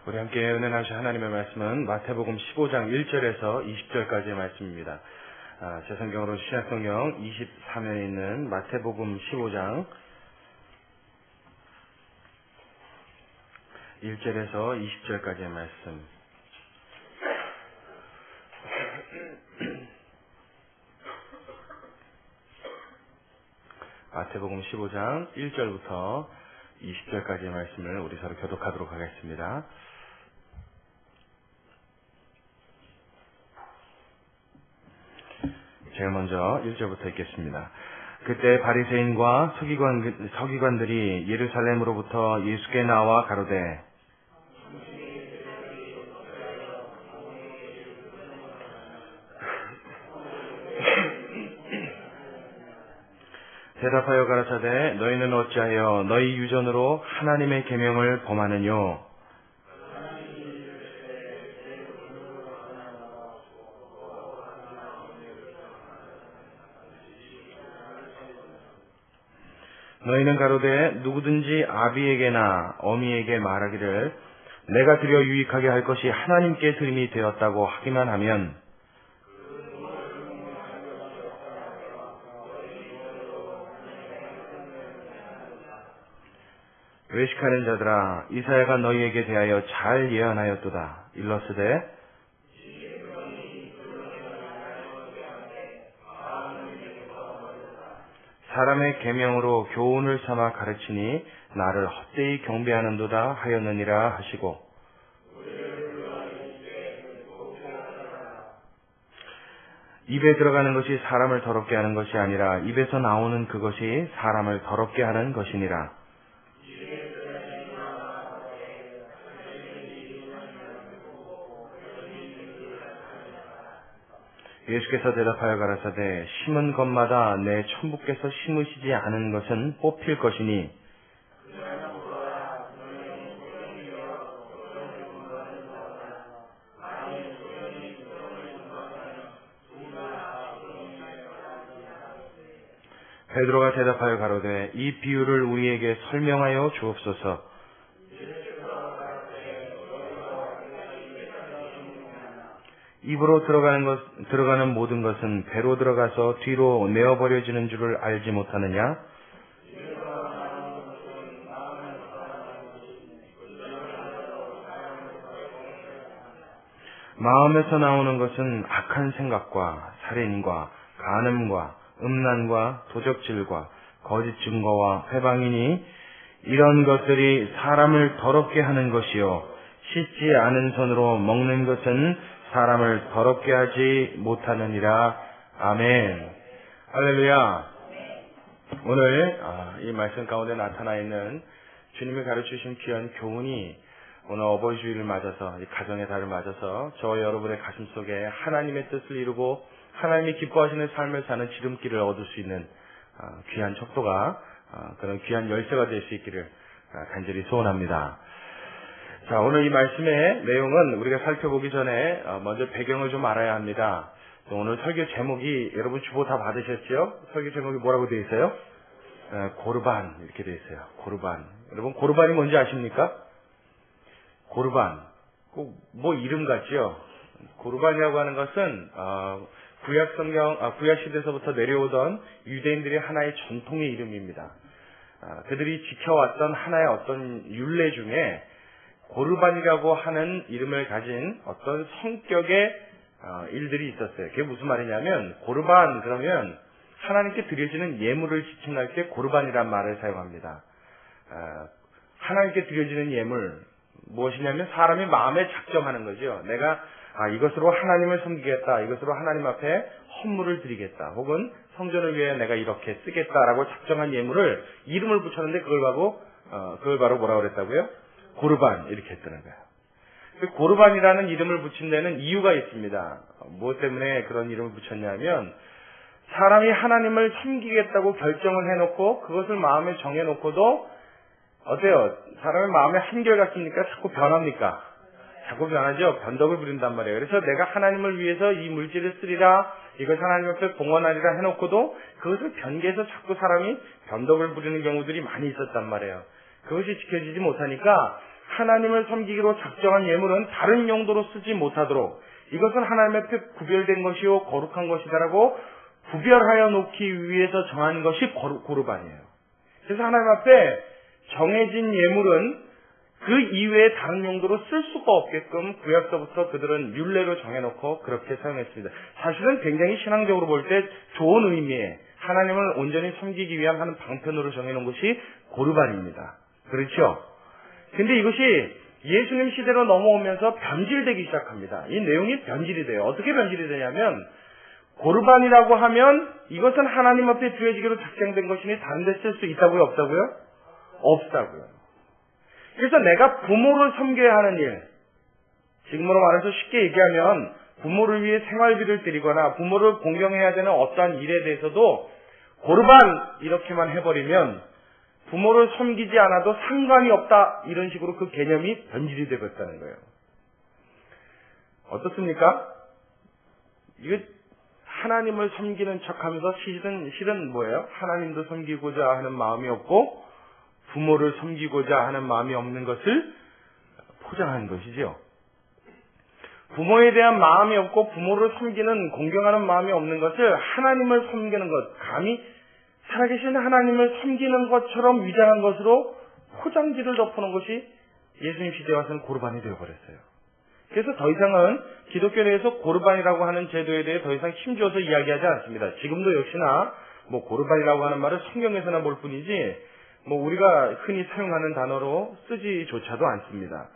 우리 함께 은혜 나신 하나님의 말씀은 마태복음 15장 1절에서 20절까지의 말씀입니다. 제 성경으로 신약성경 23면에 있는 마태복음 15장 1절에서 20절까지의 말씀. 마태복음 15장 1절부터 20절까지의 말씀을 우리 서로 교독하도록 하겠습니다. 제가 먼저 1절부터 읽겠습니다. 그때 바리새인과 서기관들이 예루살렘으로부터 예수께 나와 가로되 대답하여 가라사대 너희는 어찌하여 너희 유전으로 하나님의 계명을 범하느뇨? 너희는 가로되 누구든지 아비에게나 어미에게 말하기를 내가 드려 유익하게 할 것이 하나님께 드림이 되었다고 하기만 하면 외식하는 자들아 이사야가 너희에게 대하여 잘 예언하였도다. 일러스되 사람의 계명으로 교훈을 삼아 가르치니 나를 헛되이 경배하는도다 하였느니라 하시고 입에 들어가는 것이 사람을 더럽게 하는 것이 아니라 입에서 나오는 그것이 사람을 더럽게 하는 것이니라. 예수께서 대답하여 가라사대 심은 것마다 내 천부께서 심으시지 않은 것은 뽑힐 것이니 베드로가 대답하여 가로되 이 비유를 우리에게 설명하여 주옵소서. 입으로 들어가는 모든 것은 배로 들어가서 뒤로 내어버려지는 줄을 알지 못하느냐? 마음에서 나오는 것은 악한 생각과 살인과 간음과 음란과 도적질과 거짓 증거와 회방이니 이런 것들이 사람을 더럽게 하는 것이요 씻지 않은 손으로 먹는 것은 사람을 더럽게 하지 못하느니라. 아멘. 할렐루야. 오늘 이 말씀 가운데 나타나 있는 주님이 가르치신 귀한 교훈이 오늘 어버이 주일을 맞아서 이 가정의 달을 맞아서 저와 여러분의 가슴 속에 하나님의 뜻을 이루고 하나님이 기뻐하시는 삶을 사는 지름길을 얻을 수 있는 귀한 척도가 그런 귀한 열쇠가 될 수 있기를 간절히 소원합니다. 자, 오늘 이 말씀의 내용은 우리가 살펴보기 전에 먼저 배경을 좀 알아야 합니다. 오늘 설교 제목이 여러분 주보 다 받으셨죠? 설교 제목이 뭐라고 되어 있어요? 고르반 이렇게 되어 있어요. 고르반. 여러분 고르반이 뭔지 아십니까? 고르반. 꼭 뭐 이름 같죠? 고르반이라고 하는 것은 구약 시대에서부터 내려오던 유대인들의 하나의 전통의 이름입니다. 그들이 지켜왔던 하나의 어떤 율례 중에 고르반이라고 하는 이름을 가진 어떤 성격의 일들이 있었어요. 그게 무슨 말이냐면 고르반 그러면 하나님께 드려지는 예물을 지칭할 때 고르반이란 말을 사용합니다. 하나님께 드려지는 예물 무엇이냐면 사람이 마음에 작정하는 거죠. 내가 이것으로 하나님을 섬기겠다. 이것으로 하나님 앞에 헌물을 드리겠다. 혹은 성전을 위해 내가 이렇게 쓰겠다라고 작정한 예물을 이름을 붙였는데 그걸 바로 뭐라고 그랬다고요? 고르반 이렇게 했더라고요. 고르반이라는 이름을 붙인 데는 이유가 있습니다. 무엇 때문에 그런 이름을 붙였냐면 사람이 하나님을 섬기겠다고 결정을 해놓고 그것을 마음에 정해놓고도 어때요? 사람의 마음에 한결같습니까? 자꾸 변합니까? 자꾸 변하죠? 변덕을 부린단 말이에요. 그래서 내가 하나님을 위해서 이 물질을 쓰리라 이걸 하나님 앞에 봉헌하리라 해놓고도 그것을 변개해서 자꾸 사람이 변덕을 부리는 경우들이 많이 있었단 말이에요. 그것이 지켜지지 못하니까 하나님을 섬기기로 작정한 예물은 다른 용도로 쓰지 못하도록 이것은 하나님 앞에 구별된 것이요 거룩한 것이다라고 구별하여 놓기 위해서 정한 것이 고르반이에요. 그래서 하나님 앞에 정해진 예물은 그 이외에 다른 용도로 쓸 수가 없게끔 구약서부터 그들은 율례로 정해놓고 그렇게 사용했습니다. 사실은 굉장히 신앙적으로 볼 때 좋은 의미의 하나님을 온전히 섬기기 위한 하는 방편으로 정해놓은 것이 고르반입니다. 그렇죠? 근데 이것이 예수님 시대로 넘어오면서 변질되기 시작합니다. 이 내용이 변질이 돼요. 어떻게 변질이 되냐면 고르반이라고 하면 이것은 하나님 앞에 드려지기로 작정된 것이니 다른 데 쓸 수 있다고요? 없다고요? 없다고요. 그래서 내가 부모를 섬겨야 하는 일, 지금으로 말해서 쉽게 얘기하면 부모를 위해 생활비를 드리거나 부모를 공경해야 되는 어떠한 일에 대해서도 고르반 이렇게만 해버리면 부모를 섬기지 않아도 상관이 없다 이런 식으로 그 개념이 변질이 되었다는 거예요. 어떻습니까? 이거 하나님을 섬기는 척하면서 실은 뭐예요? 하나님도 섬기고자 하는 마음이 없고 부모를 섬기고자 하는 마음이 없는 것을 포장한 것이죠. 부모에 대한 마음이 없고 부모를 섬기는 공경하는 마음이 없는 것을 하나님을 섬기는 것, 감히 살아계신 하나님을 섬기는 것처럼 위장한 것으로 포장지를 덮어놓은 것이 예수님 시대에 와서는 고르반이 되어버렸어요. 그래서 더 이상은 기독교 내에서 고르반이라고 하는 제도에 대해 더 이상 힘줘서 이야기하지 않습니다. 지금도 역시나 고르반이라고 하는 말을 성경에서나 볼 뿐이지 우리가 흔히 사용하는 단어로 쓰지조차도 않습니다.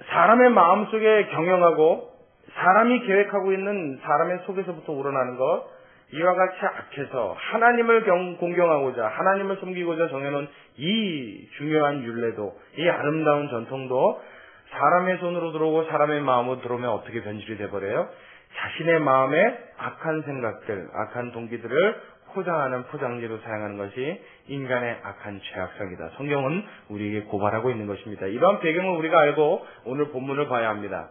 사람의 마음속에 경영하고 사람이 계획하고 있는 사람의 속에서부터 우러나는 것, 이와 같이 악해서 하나님을 공경하고자 하나님을 섬기고자 정해놓은 이 중요한 율례도, 이 아름다운 전통도 사람의 손으로 들어오고 사람의 마음으로 들어오면 어떻게 변질이 돼버려요? 자신의 마음에 악한 생각들, 악한 동기들을 포장하는 포장지로 사용하는 것이 인간의 악한 죄악성이다. 성경은 우리에게 고발하고 있는 것입니다. 이러한 배경을 우리가 알고 오늘 본문을 봐야 합니다.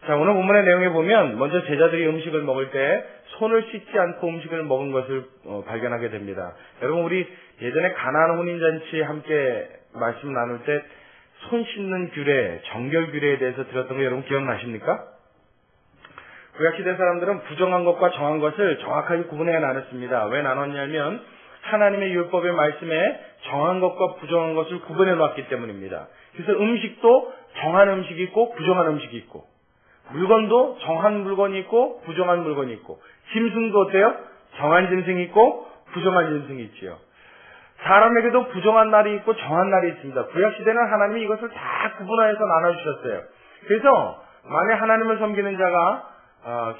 자, 오늘 본문의 내용에 보면 먼저 제자들이 음식을 먹을 때 손을 씻지 않고 음식을 먹은 것을 발견하게 됩니다. 여러분, 우리 예전에 가나안 혼인잔치 함께 말씀 나눌 때 손 씻는 규례, 정결 규례에 대해서 들었던 거 여러분 기억나십니까? 구약시대 사람들은 부정한 것과 정한 것을 정확하게 구분해 나눴습니다. 왜 나눴냐면 하나님의 율법의 말씀에 정한 것과 부정한 것을 구분해 놨기 때문입니다. 그래서 음식도 정한 음식이 있고 부정한 음식이 있고, 물건도 정한 물건이 있고 부정한 물건이 있고, 짐승도 어때요? 정한 짐승이 있고 부정한 짐승이 있지요. 사람에게도 부정한 날이 있고 정한 날이 있습니다. 구약시대는 하나님이 이것을 다 구분하여서 나눠주셨어요. 그래서 만약 하나님을 섬기는 자가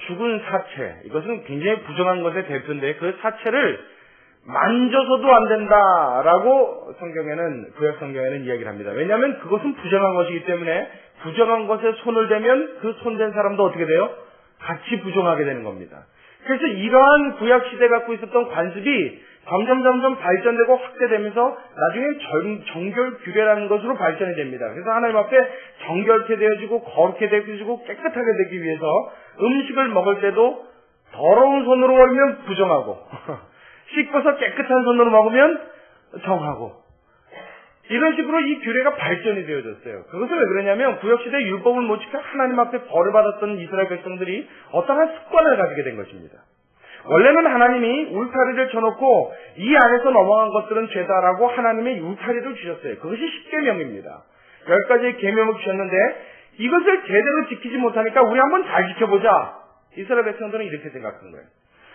죽은 사체, 이것은 굉장히 부정한 것의 대표인데 그 사체를 만져서도 안 된다라고 구약 성경에는 이야기를 합니다. 왜냐하면 그것은 부정한 것이기 때문에 부정한 것에 손을 대면 그 손댄 사람도 어떻게 돼요? 같이 부정하게 되는 겁니다. 그래서 이러한 구약 시대 갖고 있었던 관습이 점점 발전되고 확대되면서 나중에 정결 규례라는 것으로 발전이 됩니다. 그래서 하나님 앞에 정결케 되어지고 거룩게 되어지고 깨끗하게 되기 위해서 음식을 먹을 때도 더러운 손으로 먹으면 부정하고 씻고서 깨끗한 손으로 먹으면 정하고, 이런 식으로 이 규례가 발전이 되어졌어요. 그것은 왜 그러냐면 구약시대 율법을 못 지켜 하나님 앞에 벌을 받았던 이스라엘 백성들이 어떠한 습관을 가지게 된 것입니다. 원래는 하나님이 울타리를 쳐놓고 이 안에서 넘어간 것들은 죄다라고 하나님의 울타리를 주셨어요. 그것이 십계명입니다. 10가지의 계명을 주셨는데 이것을 제대로 지키지 못하니까 우리 한번 잘 지켜보자. 이스라엘 백성들은 이렇게 생각한 거예요.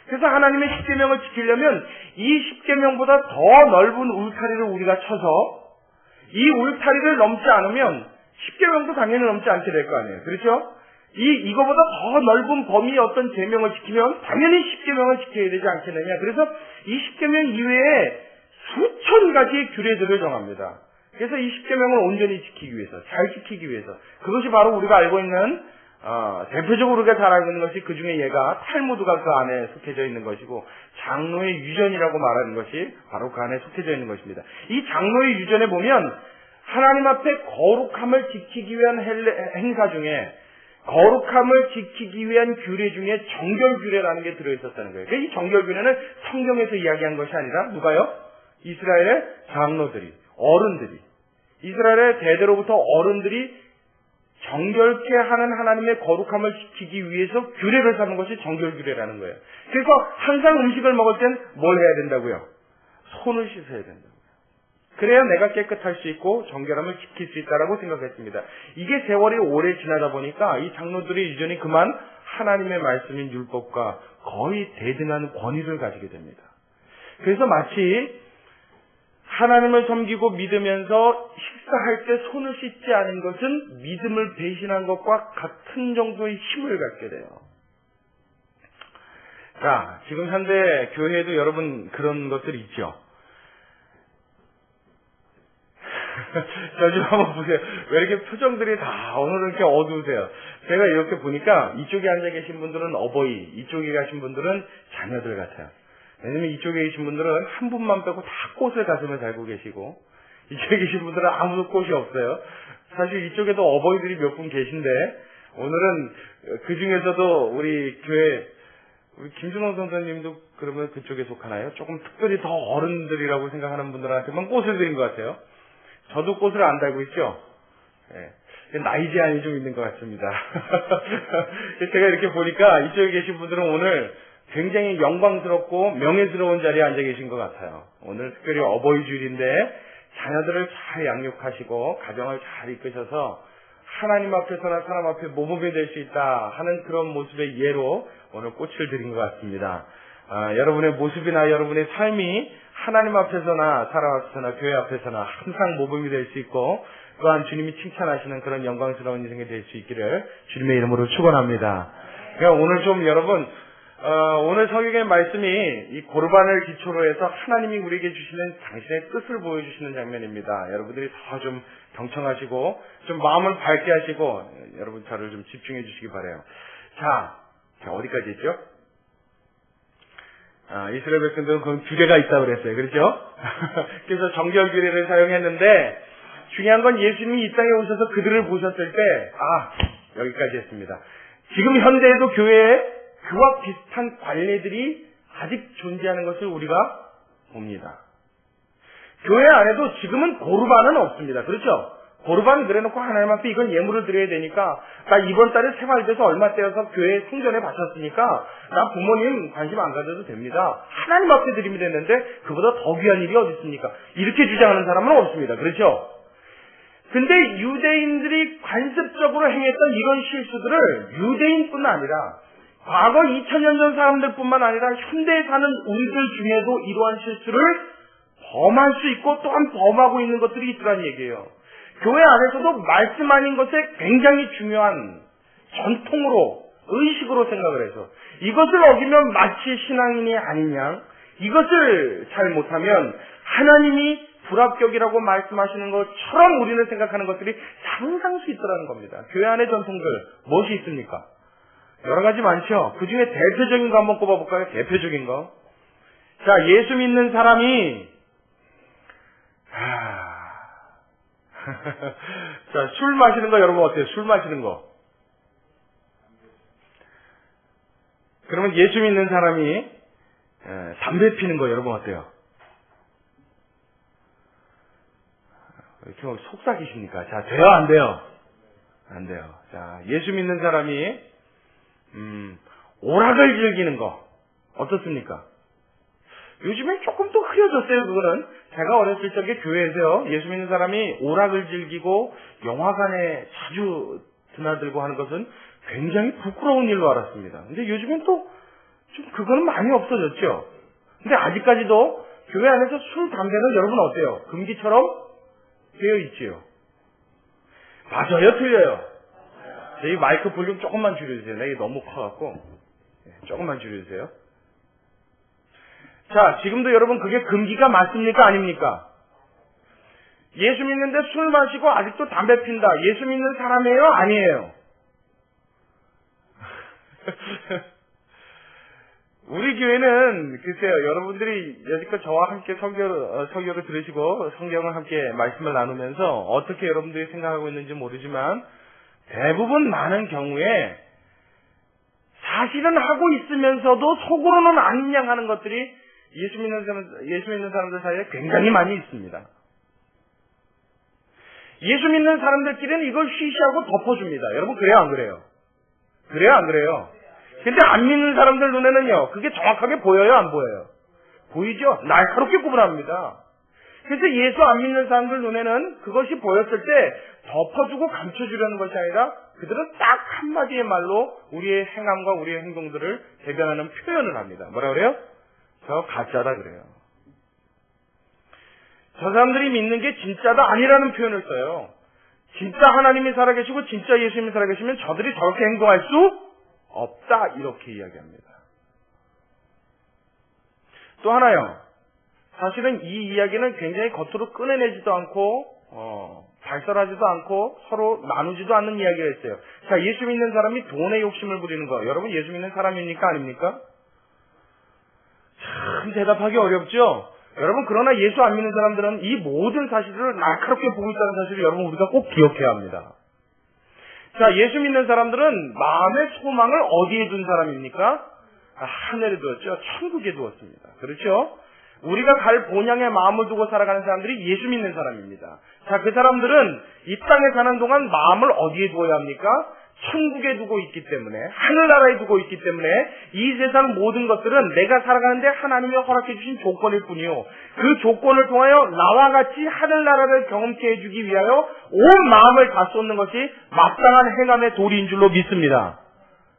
그래서 하나님의 십계명을 지키려면 이 십계명보다 더 넓은 울타리를 우리가 쳐서 이 울타리를 넘지 않으면 십계명도 당연히 넘지 않게 될 거 아니에요. 그렇죠? 이거보다 더 넓은 범위의 어떤 계명을 지키면 당연히 십계명을 지켜야 되지 않겠느냐. 그래서 이 십계명 이외에 수천 가지의 규례들을 정합니다. 그래서 이 십계명을 온전히 지키기 위해서, 잘 지키기 위해서, 그것이 바로 우리가 알고 있는 대표적으로 우리가 잘 알고 있는 것이 그 중에 얘가 탈무드가 그 안에 속해져 있는 것이고, 장로의 유전이라고 말하는 것이 바로 그 안에 속해져 있는 것입니다. 이 장로의 유전에 보면 하나님 앞에 거룩함을 지키기 위한 행사 중에, 거룩함을 지키기 위한 규례 중에 정결규례라는 게 들어있었다는 거예요. 이 정결규례는 성경에서 이야기한 것이 아니라 누가요? 이스라엘의 장로들이, 어른들이 이스라엘의 대대로부터 어른들이 정결케 하는 하나님의 거룩함을 지키기 위해서 규례를 삼는 것이 정결규례라는 거예요. 그래서 항상 음식을 먹을 땐 뭘 해야 된다고요? 손을 씻어야 된다고요. 그래야 내가 깨끗할 수 있고 정결함을 지킬 수 있다라고 생각했습니다. 이게 세월이 오래 지나다 보니까 이 장로들이 유전히 그만 하나님의 말씀인 율법과 거의 대등한 권위를 가지게 됩니다. 그래서 마치 하나님을 섬기고 믿으면서 식사할 때 손을 씻지 않은 것은 믿음을 배신한 것과 같은 정도의 힘을 갖게 돼요. 자, 지금 현대 교회에도 여러분 그런 것들이 있죠. 저 좀 한번 보세요. 왜 이렇게 표정들이 다 오늘은 이렇게 어두우세요? 제가 이렇게 보니까 이쪽에 앉아 계신 분들은 어버이, 이쪽에 가신 분들은 자녀들 같아요. 왜냐면 이쪽에 계신 분들은 한 분만 빼고 다 꽃을 가슴에 달고 계시고, 이쪽에 계신 분들은 아무도 꽃이 없어요. 사실 이쪽에도 어버이들이 몇 분 계신데, 오늘은 그 중에서도 우리 교회, 우리 김준호 선생님도 그러면 그쪽에 속하나요? 조금 특별히 더 어른들이라고 생각하는 분들한테만 꽃을 드린 것 같아요. 저도 꽃을 안 달고 있죠? 네. 나이 제한이 좀 있는 것 같습니다. 제가 이렇게 보니까 이쪽에 계신 분들은 오늘 굉장히 영광스럽고 명예스러운 자리에 앉아 계신 것 같아요. 오늘 특별히 어버이 주일인데 자녀들을 잘 양육하시고 가정을 잘 이끄셔서 하나님 앞에서나 사람 앞에 모범이 될 수 있다 하는 그런 모습의 예로 오늘 꽃을 드린 것 같습니다. 여러분의 모습이나 여러분의 삶이 하나님 앞에서나 사람 앞에서나 교회 앞에서나 항상 모범이 될 수 있고 또한 주님이 칭찬하시는 그런 영광스러운 인생이 될 수 있기를 주님의 이름으로 축원합니다. 그러니까 오늘 좀 여러분 오늘 성경의 말씀이 이 고르반을 기초로 해서 하나님이 우리에게 주시는 당신의 뜻을 보여주시는 장면입니다. 여러분들이 더 좀 경청하시고 좀 마음을 밝게 하시고 여러분 저를 좀 집중해 주시기 바라요. 자 어디까지 있죠? 이스라엘 백성들은 그 규례가 있다고 그랬어요. 그렇죠? 그래서 정결 규례를 사용했는데 중요한 건 예수님이 이 땅에 오셔서 그들을 보셨을 때 여기까지 했습니다. 지금 현대에도 교회에 그와 비슷한 관례들이 아직 존재하는 것을 우리가 봅니다. 교회 안에도 지금은 고르반은 없습니다. 그렇죠? 고르반 그래놓고 하나님 앞에 이건 예물을 드려야 되니까 나 이번 달에 생활돼서 얼마 떼어서 교회 성전에 바쳤으니까 나 부모님 관심 안 가져도 됩니다. 하나님 앞에 드리면 되는데 그보다 더 귀한 일이 어디 있습니까? 이렇게 주장하는 사람은 없습니다. 그렇죠? 근데 유대인들이 관습적으로 행했던 이런 실수들을 유대인뿐 아니라 과거 2000년 전 사람들뿐만 아니라 현대에 사는 우리들 중에도 이러한 실수를 범할 수 있고 또한 범하고 있는 것들이 있더란 얘기예요. 교회 안에서도 말씀 아닌 것에 굉장히 중요한 전통으로 의식으로 생각을 해서 이것을 어기면 마치 신앙인이 아닌 양 이것을 잘 못하면 하나님이 불합격이라고 말씀하시는 것처럼 우리는 생각하는 것들이 상상수 있더라는 겁니다. 교회 안의 전통들 무엇이 있습니까? 여러 가지 많죠. 그 중에 대표적인 거 한번 꼽아볼까요? 대표적인 거. 자, 예수 믿는 사람이 자, 술 마시는 거 여러분 어때요? 술 마시는 거. 그러면 예수 믿는 사람이 담배 피는 거 여러분 어때요? 이렇게 속삭이십니까? 자, 돼요? 안 돼요? 안 돼요. 자, 예수 믿는 사람이 오락을 즐기는 거 어떻습니까? 요즘엔 조금 또 흐려졌어요. 그거는 제가 어렸을 적에 교회에서요 예수 믿는 사람이 오락을 즐기고 영화관에 자주 드나들고 하는 것은 굉장히 부끄러운 일로 알았습니다. 근데 요즘엔 또 좀 그거는 많이 없어졌죠. 근데 아직까지도 교회 안에서 술, 담배는 여러분 어때요? 금기처럼 되어 있지요. 맞아요? 틀려요? 이 마이크 볼륨 조금만 줄여주세요. 이게 너무 커갖고 조금만 줄여주세요. 자, 지금도 여러분 그게 금기가 맞습니까? 아닙니까? 예수 믿는데 술 마시고 아직도 담배 핀다. 예수 믿는 사람이에요? 아니에요? 우리 교회는 글쎄요. 여러분들이 여지껏 저와 함께 설교를 들으시고 성경을 함께 말씀을 나누면서 어떻게 여러분들이 생각하고 있는지 모르지만 대부분 많은 경우에 사실은 하고 있으면서도 속으로는 아닌 양 하는 것들이 예수 믿는 사람들 사이에 굉장히 많이 있습니다. 예수 믿는 사람들끼리는 이걸 쉬쉬하고 덮어줍니다. 여러분 그래요 안 그래요? 그래요 안 그래요? 근데 안 믿는 사람들 눈에는요, 그게 정확하게 보여요 안 보여요? 보이죠? 날카롭게 구분합니다. 그래서 예수 안 믿는 사람들 눈에는 그것이 보였을 때 덮어주고 감춰주려는 것이 아니라 그들은 딱 한마디의 말로 우리의 행함과 우리의 행동들을 대변하는 표현을 합니다. 뭐라 그래요? 저 가짜다 그래요. 저 사람들이 믿는 게 진짜다 아니라는 표현을 써요. 진짜 하나님이 살아계시고 진짜 예수님이 살아계시면 저들이 저렇게 행동할 수 없다 이렇게 이야기합니다. 또 하나요. 사실은 이 이야기는 굉장히 겉으로 꺼내내지도 않고 발설하지도 않고 서로 나누지도 않는 이야기가 있어요. 자, 예수 믿는 사람이 돈에 욕심을 부리는 거. 여러분 예수 믿는 사람입니까 아닙니까? 참 대답하기 어렵죠? 여러분 그러나 예수 안 믿는 사람들은 이 모든 사실을 날카롭게 보고 있다는 사실을 여러분 우리가 꼭 기억해야 합니다. 자, 예수 믿는 사람들은 마음의 소망을 어디에 둔 사람입니까? 하늘에 두었죠. 천국에 두었습니다. 그렇죠? 우리가 갈 본향에 마음을 두고 살아가는 사람들이 예수 믿는 사람입니다. 자, 그 사람들은 이 땅에 사는 동안 마음을 어디에 두어야 합니까? 천국에 두고 있기 때문에, 하늘나라에 두고 있기 때문에 이 세상 모든 것들은 내가 살아가는데 하나님이 허락해 주신 조건일 뿐이요, 그 조건을 통하여 나와 같이 하늘나라를 경험케 해주기 위하여 온 마음을 다 쏟는 것이 마땅한 행함의 도리인 줄로 믿습니다.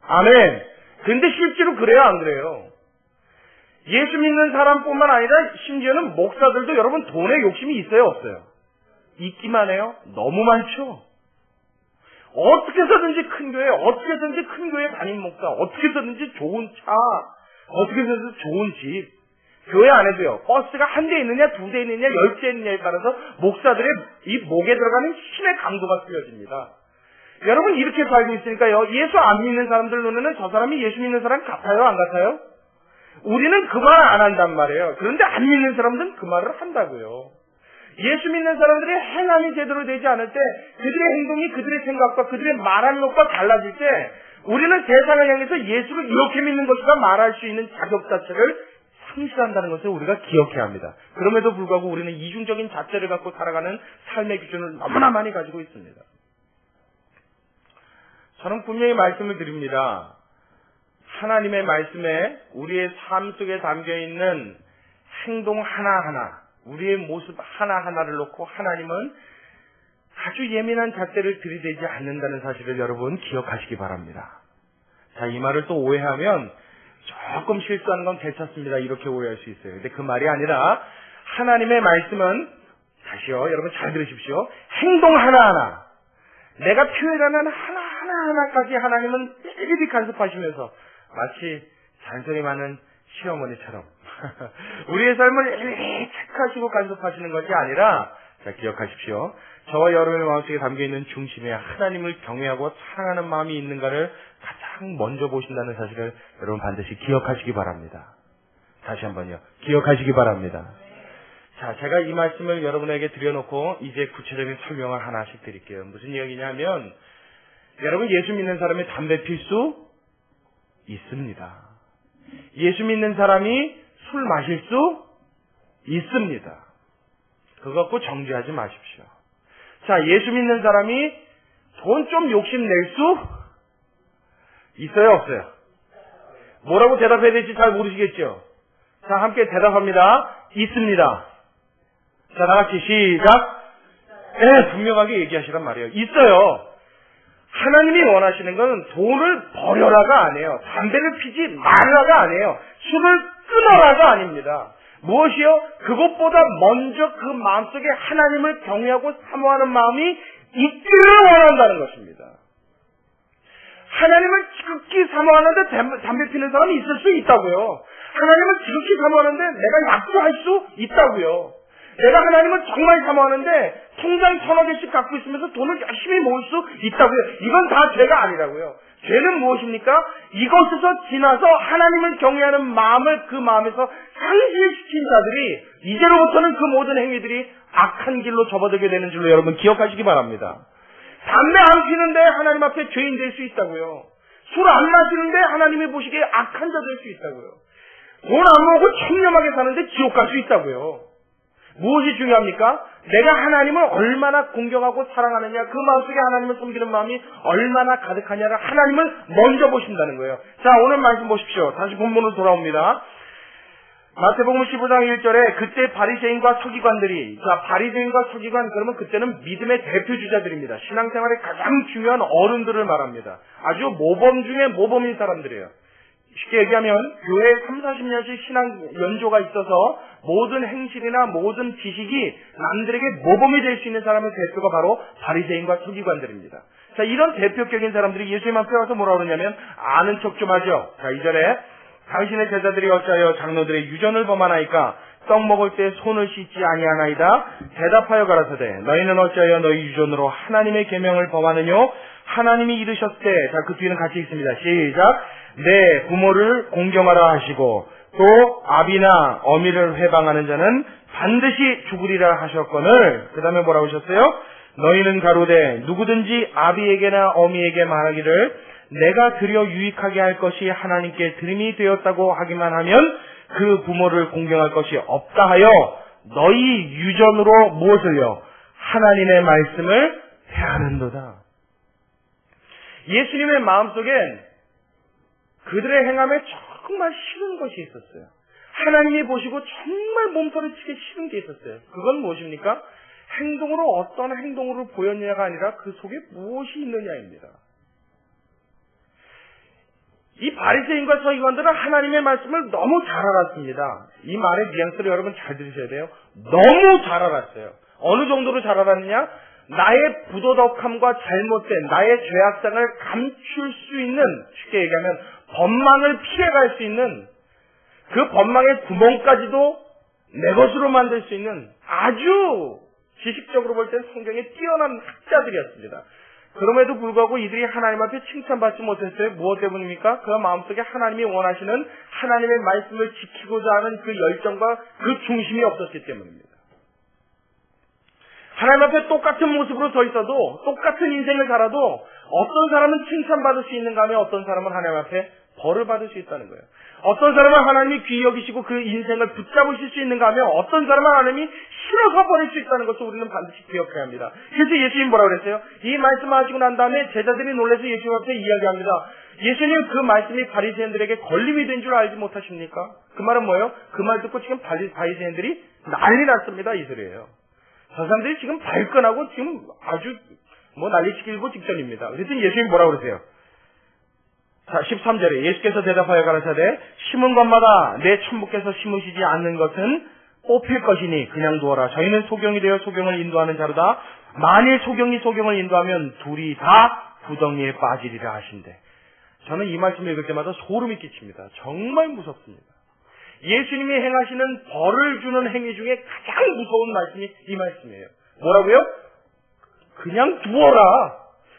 아멘. 근데 실제로 그래요 안 그래요? 예수 믿는 사람뿐만 아니라 심지어는 목사들도 여러분 돈에 욕심이 있어요 없어요? 있기만 해요? 너무 많죠. 어떻게 해서든지 큰 교회, 어떻게 해서든지 큰 교회 담임 목사, 어떻게 해서든지 좋은 차, 어떻게 해서든지 좋은 집. 교회 안에도요, 버스가 한 대 있느냐, 두 대 있느냐, 10대 있느냐에 따라서 목사들의 이 목에 들어가는 힘의 강도가 틀려집니다. 여러분 이렇게 살고 있으니까요, 예수 안 믿는 사람들 눈에는 저 사람이 예수 믿는 사람 같아요 안 같아요? 우리는 그 말 안 한단 말이에요. 그런데 안 믿는 사람들은 그 말을 한다고요. 예수 믿는 사람들의 행함이 제대로 되지 않을 때, 그들의 행동이 그들의 생각과 그들의 말하는 것과 달라질 때, 우리는 세상을 향해서 예수를 이렇게 믿는 것이다 말할 수 있는 자격 자체를 상실한다는 것을 우리가 기억해야 합니다. 그럼에도 불구하고 우리는 이중적인 잣대를 갖고 살아가는 삶의 기준을 너무나 많이 가지고 있습니다. 저는 분명히 말씀을 드립니다. 하나님의 말씀에 우리의 삶 속에 담겨있는 행동 하나하나, 우리의 모습 하나하나를 놓고 하나님은 아주 예민한 잣대를 들이대지 않는다는 사실을 여러분 기억하시기 바랍니다. 자, 이 말을 또 오해하면 조금 실수하는 건 괜찮습니다. 이렇게 오해할 수 있어요. 근데 그 말이 아니라 하나님의 말씀은, 다시요, 여러분 잘 들으십시오. 행동 하나하나, 내가 표현하는 하나하나까지 하나님은 일일이 간섭하시면서 마치 잔소리 많은 시어머니처럼 우리의 삶을 일일이 체크하시고 간섭하시는 것이 아니라, 자, 기억하십시오. 저와 여러분의 마음속에 담겨있는 중심에 하나님을 경외하고 사랑하는 마음이 있는가를 가장 먼저 보신다는 사실을 여러분 반드시 기억하시기 바랍니다. 다시 한번요. 기억하시기 바랍니다. 자, 제가 이 말씀을 여러분에게 드려놓고 이제 구체적인 설명을 하나씩 드릴게요. 무슨 이야기냐면, 여러분 예수 믿는 사람이 담배 필 수 있습니다. 예수 믿는 사람이 술 마실 수 있습니다. 그거 갖고 정죄하지 마십시오. 자, 예수 믿는 사람이 돈 좀 욕심낼 수 있어요 없어요? 뭐라고 대답해야 될지 잘 모르시겠죠? 자, 함께 대답합니다. 있습니다. 자, 다같이 시작. 네, 분명하게 얘기하시란 말이에요. 있어요. 하나님이 원하시는 건 돈을 버려라가 아니에요. 담배를 피지 말라가 아니에요. 술을 끊어라가 아닙니다. 무엇이요? 그것보다 먼저 그 마음속에 하나님을 경외하고 사모하는 마음이 있기를 원한다는 것입니다. 하나님을 지극히 사모하는데 담배 피는 사람이 있을 수 있다고요. 하나님을 지극히 사모하는데 내가 약도할 수 있다고요. 내가 하나님을 정말 사모하는데 통장 1,000억 개씩 갖고 있으면서 돈을 열심히 모을 수 있다고요. 이건 다 죄가 아니라고요. 죄는 무엇입니까? 이것에서 지나서 하나님을 경외하는 마음을 그 마음에서 상실시킨 자들이 이제로부터는 그 모든 행위들이 악한 길로 접어들게 되는 줄로 여러분 기억하시기 바랍니다. 담배 안 피는데 하나님 앞에 죄인 될 수 있다고요. 술 안 마시는데 하나님이 보시기에 악한 자 될 수 있다고요. 돈 안 먹고 청렴하게 사는데 지옥 갈 수 있다고요. 무엇이 중요합니까? 내가 하나님을 얼마나 공경하고 사랑하느냐, 그 마음속에 하나님을 섬기는 마음이 얼마나 가득하냐를 하나님을 먼저 보신다는 거예요. 자, 오늘 말씀 보십시오. 다시 본문으로 돌아옵니다. 마태복음 15장 1절에 그때 바리새인과 서기관들이, 자, 바리새인과 서기관, 그러면 그때는 믿음의 대표주자들입니다. 신앙생활에 가장 중요한 어른들을 말합니다. 아주 모범 중에 모범인 사람들이에요. 쉽게 얘기하면 교회에 30-40년씩 신앙 연조가 있어서 모든 행실이나 모든 지식이 남들에게 모범이 될 수 있는 사람의 대표가 바로 바리새인과 서기관들입니다. 자, 이런 대표격인 사람들이 예수님 앞에 와서 뭐라 그러냐면 아는 척 좀 하죠. 자, 2절에 당신의 제자들이 어찌하여 장로들의 유전을 범하나이까? 떡 먹을 때 손을 씻지 아니하나이다. 대답하여 가라사대 너희는 어찌하여 너희 유전으로 하나님의 계명을 범하느뇨? 하나님이 이르셨대. 자, 그 뒤에는 같이 있습니다. 시작. 내 부모를 공경하라 하시고 또 아비나 어미를 회방하는 자는 반드시 죽으리라 하셨거늘. 그 다음에 뭐라고 하셨어요? 너희는 가로되 누구든지 아비에게나 어미에게 말하기를 내가 드려 유익하게 할 것이 하나님께 드림이 되었다고 하기만 하면 그 부모를 공경할 것이 없다 하여 너희 유전으로 무엇을요? 하나님의 말씀을 해하는도다. 예수님의 마음속엔 그들의 행함에 정말 싫은 것이 있었어요. 하나님이 보시고 정말 몸서리치기 싫은 게 있었어요. 그건 무엇입니까? 행동으로 어떤 행동으로 보였느냐가 아니라 그 속에 무엇이 있느냐입니다. 이 바리새인과 서기관들은 하나님의 말씀을 너무 잘 알았습니다. 이 말의 뉘앙스를 여러분 잘 들으셔야 돼요. 너무 잘 알았어요. 어느 정도로 잘 알았느냐? 나의 부도덕함과 잘못된 나의 죄악상을 감출 수 있는, 쉽게 얘기하면 법망을 피해갈 수 있는, 그 법망의 구멍까지도 내 것으로 만들 수 있는 아주 지식적으로 볼 땐 성경에 뛰어난 학자들이었습니다. 그럼에도 불구하고 이들이 하나님 앞에 칭찬받지 못했어요. 무엇 때문입니까? 그 마음속에 하나님이 원하시는 하나님의 말씀을 지키고자 하는 그 열정과 그 중심이 없었기 때문입니다. 하나님 앞에 똑같은 모습으로 서 있어도, 똑같은 인생을 살아도 어떤 사람은 칭찬받을 수 있는가 하면 어떤 사람은 하나님 앞에 벌을 받을 수 있다는 거예요. 어떤 사람은 하나님이 귀히 여기시고 그 인생을 붙잡으실 수 있는가 하면 어떤 사람은 하나님이 싫어서 버릴 수 있다는 것을 우리는 반드시 기억해야 합니다. 그래서 예수님 뭐라고 그랬어요? 이 말씀을 하시고 난 다음에 제자들이 놀라서 예수님 앞에 이야기합니다. 예수님 그 말씀이 바리새인들에게 걸림이 된 줄 알지 못하십니까? 그 말은 뭐예요? 그 말 듣고 지금 바리새인들이 난리 났습니다. 이 소리예요. 저 사람들이 지금 발끈하고 지금 아주 난리치기 직전입니다. 그래서 예수님이 뭐라고 그러세요? 자, 13절에 예수께서 대답하여 가라사대 심은 것마다 내 천부께서 심으시지 않는 것은 뽑힐 것이니 그냥 두어라. 저희는 소경이 되어 소경을 인도하는 자로다. 만일 소경이 소경을 인도하면 둘이 다 구덩이에 빠지리라 하신대. 저는 이 말씀을 읽을 때마다 소름이 끼칩니다. 정말 무섭습니다. 예수님이 행하시는 벌을 주는 행위 중에 가장 무서운 말씀이 이 말씀이에요. 뭐라고요? 그냥 두어라.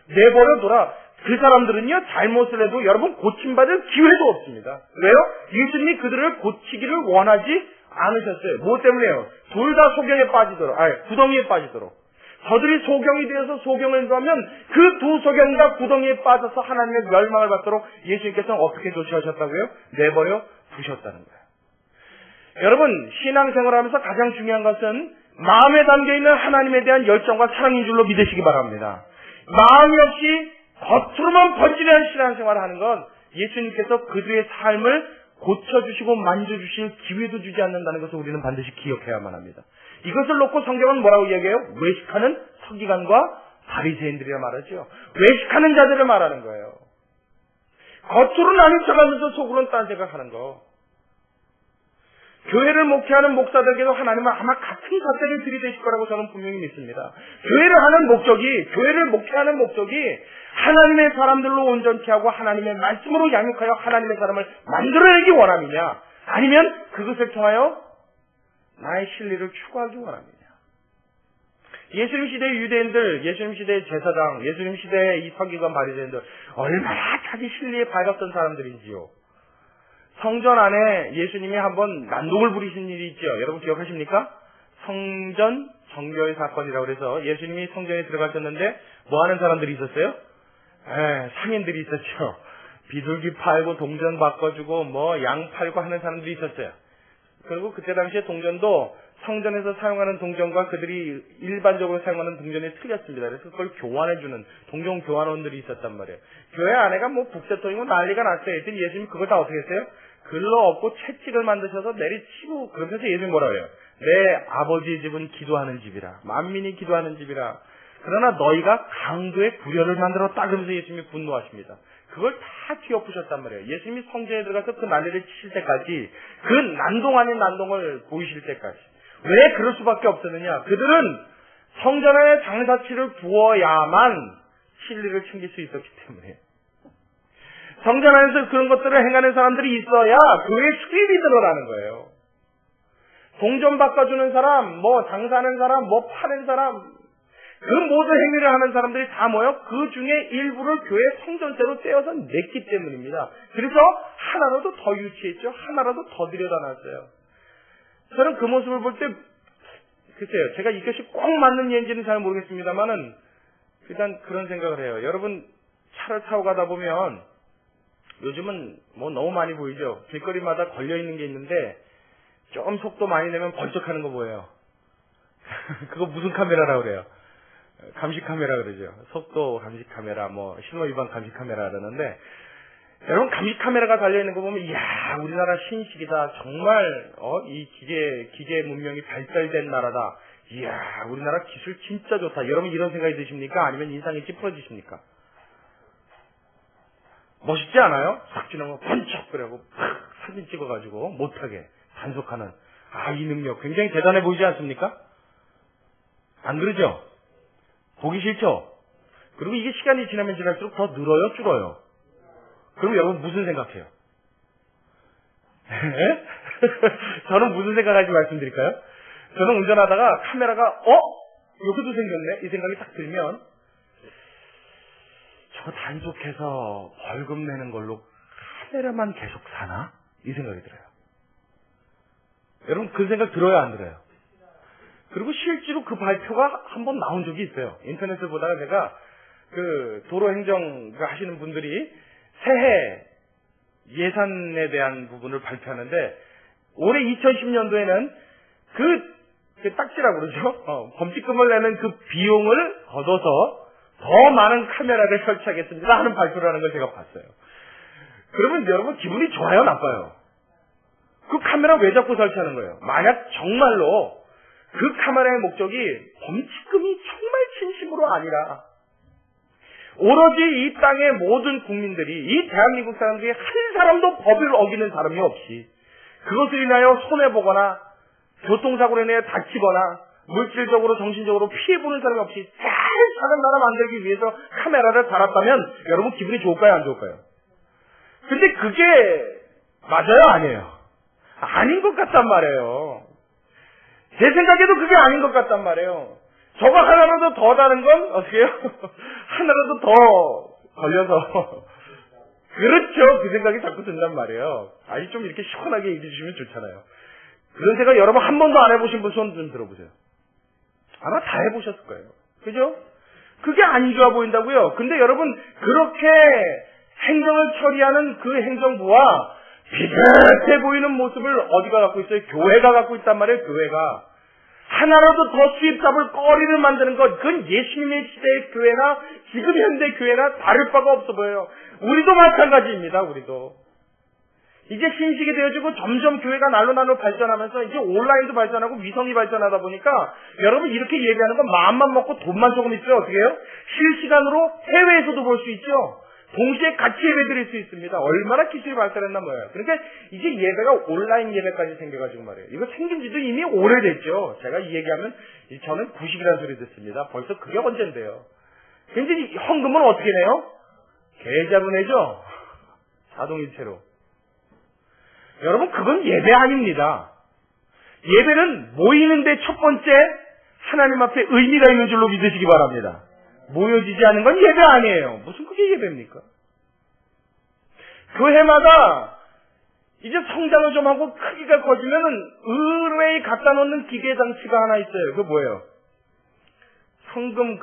내버려둬라. 그 사람들은요, 잘못을 해도 여러분 고침받을 기회도 없습니다. 왜요? 예수님이 그들을 고치기를 원하지 않으셨어요. 무엇 때문에요? 둘 다 소경에 빠지도록, 구덩이에 빠지도록. 저들이 소경이 되어서 소경을 인도하면 그 두 소경 다 구덩이에 빠져서 하나님의 멸망을 받도록 예수님께서는 어떻게 조치하셨다고요? 내버려 두셨다는 거예요. 여러분, 신앙생활을 하면서 가장 중요한 것은 마음에 담겨있는 하나님에 대한 열정과 사랑인 줄로 믿으시기 바랍니다. 마음이 없이 겉으로만 번지르한 신앙생활을 하는 건 예수님께서 그들의 삶을 고쳐주시고 만져주실 기회도 주지 않는다는 것을 우리는 반드시 기억해야만 합니다. 이것을 놓고 성경은 뭐라고 이야기해요? 외식하는 서기관과 바리새인들이라 말하죠. 외식하는 자들을 말하는 거예요. 겉으로는 아닌 척하면서 속으로는 딴 생각하는 거. 교회를 목회하는 목사들에게도 하나님은 아마 같은 잣대를 들이대실 거라고 저는 분명히 믿습니다. 교회를 목회하는 목적이 하나님의 사람들로 온전케 하고 하나님의 말씀으로 양육하여 하나님의 사람을 만들어내기 원함이냐, 아니면 그것을 통하여 나의 진리를 추구하기 원함이냐. 예수님 시대의 유대인들, 예수님 시대의 제사장, 예수님 시대의 이 서기관 바리새인들 얼마나 자기 진리에 밝았던 사람들인지요. 성전 안에 예수님이 한번 난동을 부리신 일이 있죠. 여러분 기억하십니까? 성전 정결 사건이라고 해서 예수님이 성전에 들어가셨는데 뭐 하는 사람들이 있었어요? 상인들이 있었죠. 비둘기 팔고 동전 바꿔주고 양 팔고 하는 사람들이 있었어요. 그리고 그때 당시에 동전도 성전에서 사용하는 동전과 그들이 일반적으로 사용하는 동전이 틀렸습니다. 그래서 그걸 교환해주는 동전 교환원들이 있었단 말이에요. 교회 안에가 뭐 북새통이고 난리가 났어요. 했더니 예수님이 그걸 다 어떻게 했어요? 글로 엎고 채찍을 만드셔서 내리치고, 그러면서 예수님이 뭐라 그래요? 내 아버지의 집은 기도하는 집이라. 만민이 기도하는 집이라. 그러나 너희가 강도의 불효를 만들었다. 그러면서 예수님이 분노하십니다. 그걸 다 뒤엎으셨단 말이에요. 예수님이 성전에 들어가서 그 난리를 치실 때까지, 그 난동 아닌 난동을 보이실 때까지. 왜 그럴 수밖에 없었느냐? 그들은 성전 안에 장사치를 부어야만 진리를 챙길 수 있었기 때문에. 성전 안에서 그런 것들을 행하는 사람들이 있어야 교회의 수입이 늘어나는 거예요. 동전 바꿔주는 사람, 뭐 장사하는 사람, 뭐 파는 사람, 그 모든 행위를 하는 사람들이 다 모여 그 중에 일부를 교회 성전세로 떼어서 냈기 때문입니다. 그래서 하나라도 더 유치했죠. 하나라도 더 들여다놨어요. 저는 그 모습을 볼 때, 글쎄요, 제가 이것이 꼭 맞는 예인지는 잘 모르겠습니다만은, 일단 그런 생각을 해요. 여러분, 차를 타고 가다 보면, 요즘은 뭐 너무 많이 보이죠? 길거리마다 걸려있는 게 있는데, 조금 속도 많이 내면 번쩍하는 거 보여요. 그거 무슨 카메라라고 그래요? 감시 카메라 그러죠. 속도 감시 카메라, 뭐, 신호 위반 감시 카메라 그러는데, 여러분, 감시 카메라가 달려있는 거 보면, 이야, 우리나라 신식이다. 정말, 이 기계 문명이 발달된 나라다. 이야, 우리나라 기술 진짜 좋다. 여러분, 이런 생각이 드십니까? 아니면 인상이 찌푸러지십니까? 멋있지 않아요? 싹 지나면 번쩍 그러고, 팍 사진 찍어가지고, 못하게 단속하는. 이 능력 굉장히 대단해 보이지 않습니까? 안 그러죠? 보기 싫죠? 그리고 이게 시간이 지나면 지날수록 더 늘어요, 줄어요? 그럼 여러분 무슨 생각해요? 저는 무슨 생각할지 말씀드릴까요? 저는 운전하다가 카메라가 여기도 생겼네? 이 생각이 딱 들면 저 단속해서 벌금 내는 걸로 카메라만 계속 사나? 이 생각이 들어요. 여러분 그 생각 들어요, 안 들어요? 그리고 실제로 그 발표가 한번 나온 적이 있어요. 인터넷을 보다가 제가 그 도로행정 하시는 분들이 새해 예산에 대한 부분을 발표하는데 올해 2010년도에는 그 딱지라고 그러죠. 범칙금을 내는 그 비용을 걷어서 더 많은 카메라를 설치하겠습니다 하는 발표를 하는 걸 제가 봤어요. 그러면 여러분 기분이 좋아요, 나빠요? 그 카메라 왜 자꾸 설치하는 거예요? 만약 정말로 그 카메라의 목적이 범칙금이 정말 진심으로 아니라 오로지 이 땅의 모든 국민들이, 이 대한민국 사람들이 한 사람도 법을 어기는 사람이 없이 그것을 인하여 손해보거나 교통사고로 인해 다치거나 물질적으로 정신적으로 피해보는 사람이 없이 잘 사는 나라 만들기 위해서 카메라를 달았다면 여러분 기분이 좋을까요, 안 좋을까요? 근데 그게 맞아요, 아니에요? 아닌 것 같단 말이에요. 제 생각에도 그게 아닌 것 같단 말이에요. 저거 하나라도 더 다른 건 어떻게 해요? 하나라도 더 걸려서. 그렇죠. 그 생각이 자꾸 든단 말이에요. 아니, 좀 이렇게 시원하게 얘기해 주시면 좋잖아요. 그런 생각 여러분 한 번도 안 해보신 분 손 좀 들어보세요. 아마 다 해보셨을 거예요. 그죠? 그게 안 좋아 보인다고요. 근데 여러분, 그렇게 행정을 처리하는 그 행정부와 비슷해 보이는 모습을 어디가 갖고 있어요? 교회가 갖고 있단 말이에요, 교회가. 하나라도 더 수입 잡을 거리를 만드는 것, 그건 예수님의 시대의 교회나 지금 현대 교회나 다를 바가 없어 보여요. 우리도 마찬가지입니다, 우리도. 이제 신식이 되어지고 점점 교회가 날로 발전하면서 이제 온라인도 발전하고 위성이 발전하다 보니까 여러분 이렇게 예배하는 건 마음만 먹고 돈만 조금 있어요. 어떻게 해요? 실시간으로 해외에서도 볼 수 있죠. 동시에 같이 예배 드릴 수 있습니다. 얼마나 기술이 발달했나 뭐예요. 그러니까 이제 예배가 온라인 예배까지 생겨가지고 말이에요. 이거 생긴 지도 이미 오래됐죠. 제가 이 얘기하면 저는 90이라는 소리 듣습니다. 벌써 그게 언젠데요. 근데 이 헌금은 어떻게 내요? 계좌로 내죠. 자동이체로. 여러분 그건 예배 아닙니다. 예배는 모이는데 첫 번째 하나님 앞에 의미가 있는 줄로 믿으시기 바랍니다. 모여지지 않은 건 예배 아니에요. 무슨 그게 예배입니까? 그 해마다 이제 성장을 좀 하고 크기가 커지면은 의뢰에 갖다 놓는 기계 장치가 하나 있어요. 그거 뭐예요? 성금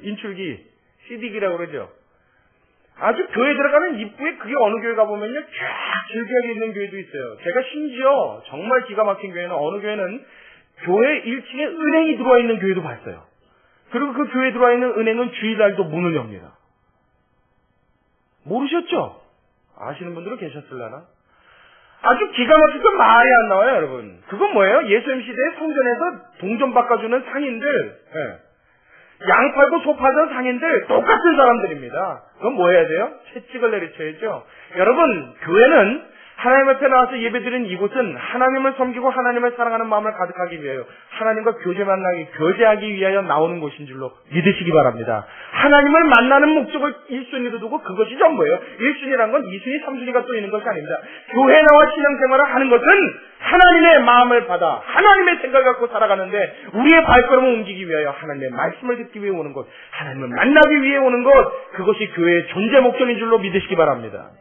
인출기, CD기라고 그러죠. 아주 교회 들어가는 입구에 그게 어느 교회 가보면요, 쫙 즐겨하게 있는 교회도 있어요. 제가 심지어 정말 기가 막힌 교회는 어느 교회는 교회 1층에 은행이 들어와 있는 교회도 봤어요. 그리고 그 교회에 들어와 있는 은행은 주일날도 문을 엽니다. 모르셨죠? 아시는 분들은 계셨을라나? 아주 기가 막히게 말이 안 나와요, 여러분. 그건 뭐예요? 예수님 시대에 성전에서 동전 바꿔주는 상인들, 양 팔고 소 팔던 상인들, 똑같은 사람들입니다. 그건 뭐 해야 돼요? 채찍을 내리쳐야죠. 여러분, 교회는 하나님 앞에 나와서 예배드리는 이곳은 하나님을 섬기고 하나님을 사랑하는 마음을 가득하기 위하여 하나님과 교제하기 위하여 나오는 곳인 줄로 믿으시기 바랍니다. 하나님을 만나는 목적을 1순위로 두고 그것이 전부예요. 1순위란 건 2순위, 3순위가 또 있는 것이 아닙니다. 교회 나와 신앙생활을 하는 것은 하나님의 마음을 받아 하나님의 생각을 갖고 살아가는데 우리의 발걸음을 옮기기 위하여 하나님의 말씀을 듣기 위해 오는 것, 하나님을 만나기 위해 오는 것, 그것이 교회의 존재 목적인 줄로 믿으시기 바랍니다.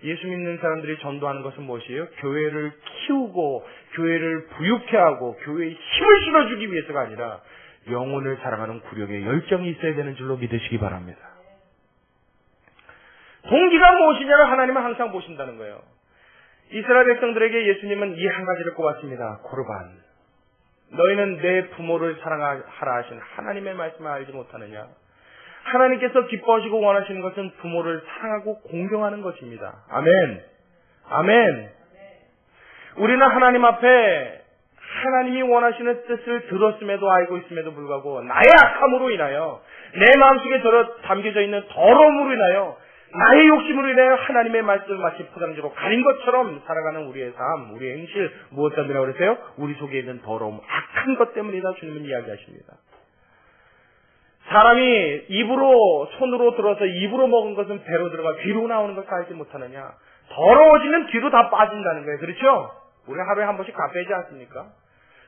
예수 믿는 사람들이 전도하는 것은 무엇이에요? 교회를 키우고 교회를 부유케 하고 교회에 힘을 실어주기 위해서가 아니라 영혼을 사랑하는 구력의 열정이 있어야 되는 줄로 믿으시기 바랍니다. 동기가 무엇이냐를 하나님은 항상 보신다는 거예요. 이스라엘 백성들에게 예수님은 이 한 가지를 꼽았습니다. 고르반. 너희는 내 부모를 사랑하라 하신 하나님의 말씀을 알지 못하느냐? 하나님께서 기뻐하시고 원하시는 것은 부모를 사랑하고 공경하는 것입니다. 아멘. 아멘. 우리는 하나님 앞에 하나님이 원하시는 뜻을 들었음에도 알고 있음에도 불구하고 나의 악함으로 인하여 내 마음속에 담겨져 있는 더러움으로 인하여 나의 욕심으로 인하여 하나님의 말씀을 마치 포장지로 가린 것처럼 살아가는 우리의 삶, 우리의 행실 무엇 때문이라고 그러세요? 우리 속에 있는 더러움, 악한 것 때문이다 주님은 이야기하십니다. 사람이 손으로 들어서 입으로 먹은 것은 배로 들어가 귀로 나오는 것을 알지 못하느냐. 더러워지면 귀로 다 빠진다는 거예요. 그렇죠? 우리 하루에 한 번씩 다 빼지 않습니까?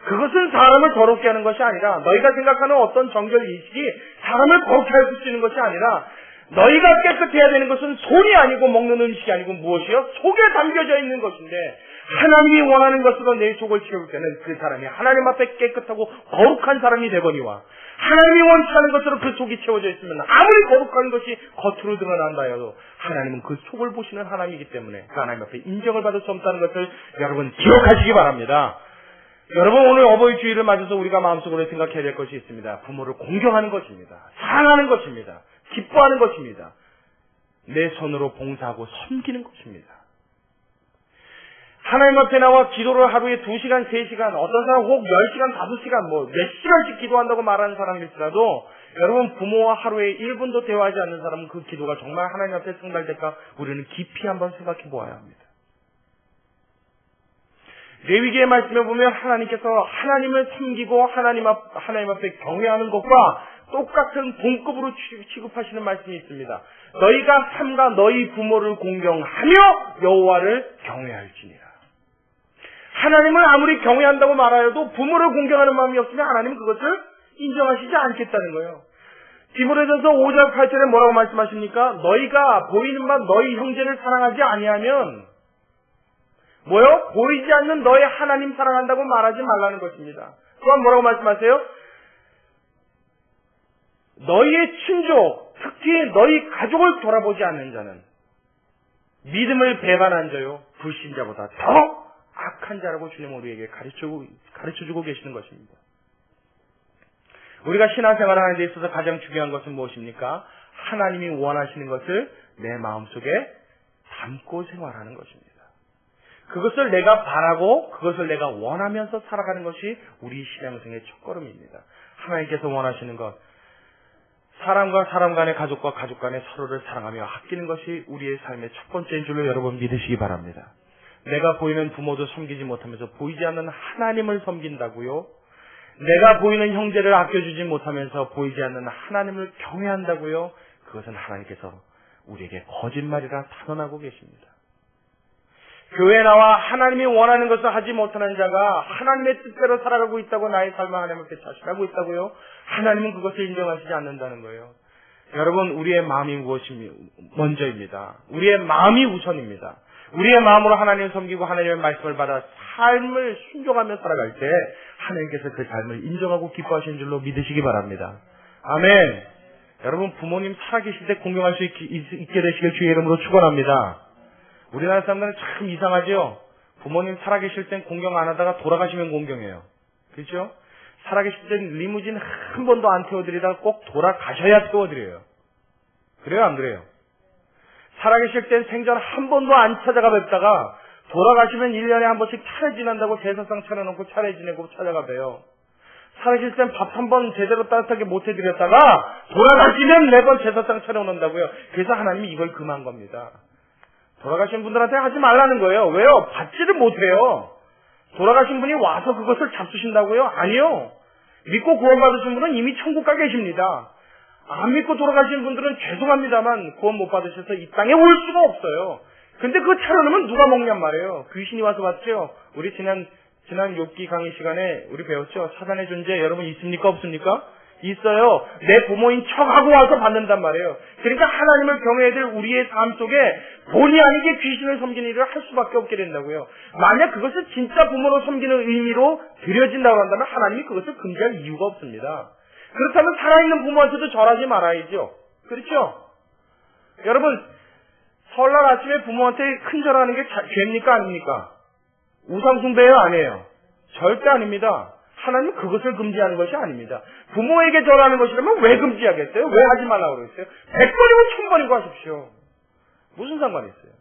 그것은 사람을 더럽게 하는 것이 아니라 너희가 생각하는 어떤 정결 인식이 사람을 거룩게 할 수 있는 것이 아니라 너희가 깨끗해야 되는 것은 손이 아니고 먹는 음식이 아니고 무엇이요? 속에 담겨져 있는 것인데 하나님이 원하는 것으로 내 속을 채울 때는 그 사람이 하나님 앞에 깨끗하고 거룩한 사람이 되거니와 하나님이 원치 않은 것으로 그 속이 채워져 있으면 아무리 거룩한 것이 겉으로 드러난다 해도 하나님은 그 속을 보시는 하나님이기 때문에 그 하나님 앞에 인정을 받을 수 없다는 것을 여러분 기억하시기 바랍니다. 여러분 오늘 어버이 주일을 맞아서 우리가 마음속으로 생각해야 될 것이 있습니다. 부모를 공경하는 것입니다. 사랑하는 것입니다. 기뻐하는 것입니다. 내 손으로 봉사하고 섬기는 것입니다. 하나님 앞에 나와 기도를 하루에 2시간, 3시간, 어떤 사람 혹 10시간, 5시간, 몇 시간씩 기도한다고 말하는 사람일지라도 여러분 부모와 하루에 1분도 대화하지 않는 사람은 그 기도가 정말 하나님 앞에 승달될까 우리는 깊이 한번 생각해 보아야 합니다. 레위기의 말씀에 보면 하나님께서 하나님을 섬기고 하나님 앞에 경외하는 것과 똑같은 동급으로 취급하시는 말씀이 있습니다. 너희가 삼가 너희 부모를 공경하며 여호와를 경외할지니라. 하나님을 아무리 경외한다고 말하여도 부모를 공경하는 마음이 없으면 하나님은 그것을 인정하시지 않겠다는 거예요. 디모데전서 5장 8절에 뭐라고 말씀하십니까? 너희가 보이는 바 너희 형제를 사랑하지 아니하면 뭐요? 보이지 않는 너희 하나님 사랑한다고 말하지 말라는 것입니다. 또한 뭐라고 말씀하세요? 너희의 친족, 특히 너희 가족을 돌아보지 않는 자는 믿음을 배반한 자요 불신자보다 더 악한 자라고 주님은 우리에게 가르쳐주고 계시는 것입니다. 우리가 신앙생활을 하는 데 있어서 가장 중요한 것은 무엇입니까? 하나님이 원하시는 것을 내 마음속에 담고 생활하는 것입니다. 그것을 내가 바라고 그것을 내가 원하면서 살아가는 것이 우리 신앙생의 첫걸음입니다. 하나님께서 원하시는 것, 사람과 사람 간의 가족과 가족 간의 서로를 사랑하며 아끼는 것이 우리의 삶의 첫 번째인 줄로 여러분 믿으시기 바랍니다. 내가 보이는 부모도 섬기지 못하면서 보이지 않는 하나님을 섬긴다고요? 내가 보이는 형제를 아껴주지 못하면서 보이지 않는 하나님을 경외한다고요? 그것은 하나님께서 우리에게 거짓말이라 탄원하고 계십니다. 교회에 나와 하나님이 원하는 것을 하지 못하는 자가 하나님의 뜻대로 살아가고 있다고 나의 삶을 하나님 앞에 자신하고 있다고요? 하나님은 그것을 인정하시지 않는다는 거예요. 여러분 우리의 마음이 무엇입니까? 먼저입니다. 우리의 마음이 우선입니다. 우리의 마음으로 하나님을 섬기고 하나님의 말씀을 받아 삶을 순종하며 살아갈 때 하나님께서 그 삶을 인정하고 기뻐하시는 줄로 믿으시기 바랍니다. 아멘. 여러분 부모님 살아계실 때 공경할 수 있게 되시길 주의 이름으로 축원합니다. 우리나라 사람들은 참 이상하죠. 부모님 살아계실 땐 공경 안 하다가 돌아가시면 공경해요. 그렇죠? 살아계실 때 리무진 한 번도 안 태워드리다가 꼭 돌아가셔야 태워드려요. 그래요, 안 그래요? 살아계실 땐 생전 한 번도 안 찾아가 뵙다가 돌아가시면 1년에 한 번씩 차례 지난다고 제사상 차려놓고 차례 지내고 찾아가 봬요. 살아계실 땐 밥 한 번 제대로 따뜻하게 못 해드렸다가 돌아가시면 매번 제사상 차려놓는다고요. 그래서 하나님이 이걸 금한 겁니다. 돌아가신 분들한테 하지 말라는 거예요. 왜요? 받지를 못해요. 돌아가신 분이 와서 그것을 잡수신다고요? 아니요. 믿고 구원받으신 분은 이미 천국 가 계십니다. 안 믿고 돌아가신 분들은 죄송합니다만 구원 못 받으셔서 이 땅에 올 수가 없어요. 근데 그거 차려놓으면 누가 먹냔 말이에요. 귀신이 와서 봤죠? 우리 지난 욥기 강의 시간에 우리 배웠죠? 사단의 존재 여러분 있습니까? 없습니까? 있어요. 내 부모인 척하고 와서 받는단 말이에요. 그러니까 하나님을 경외해야 될 우리의 삶 속에 본의 아니게 귀신을 섬기는 일을 할 수밖에 없게 된다고요. 만약 그것을 진짜 부모로 섬기는 의미로 드려진다고 한다면 하나님이 그것을 금지할 이유가 없습니다. 그렇다면 살아있는 부모한테도 절하지 말아야죠. 그렇죠? 여러분, 설날 아침에 부모한테 큰 절하는 게 죄입니까? 아닙니까? 우상숭배예요? 아니에요? 절대 아닙니다. 하나님은 그것을 금지하는 것이 아닙니다. 부모에게 절하는 것이라면 왜 금지하겠어요? 왜 하지 말라고 그랬어요? 100번이고 1000번이고 하십시오. 무슨 상관이 있어요?